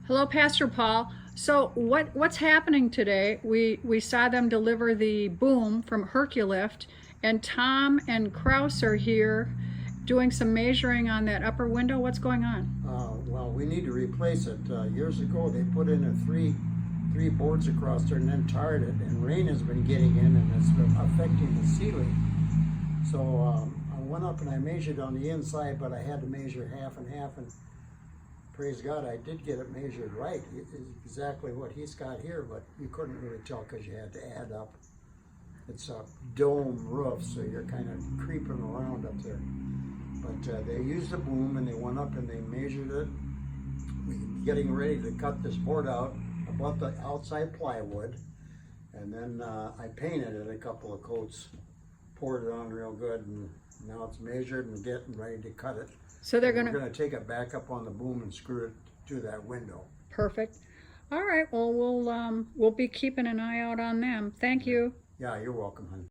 Hello, Pastor Paul. So what's happening today? We saw them deliver the boom from Herc-u-lift, and Tom and Krause are here doing some measuring on that upper window. What's going on? Well, we need to replace it. Years ago, they put in three boards across there and then tarred it, and rain has been getting in and it's been affecting the ceiling. So I went up and I measured on the inside, but I had to measure half and half, and praise God, I did get it measured right. It's exactly what he's got here, but you couldn't really tell because you had to add up. It's a dome roof, so you're kind of creeping around up there. But they used a boom and they went up and they measured it. We're getting ready to cut this board out above the outside plywood, and then I painted it a couple of coats, poured it on real good, and now it's measured and getting ready to cut it. So we're going to take it back up on the boom and screw it to that window. Perfect. All right. Well, we'll be keeping an eye out on them. Thank you. Yeah, you're welcome, honey.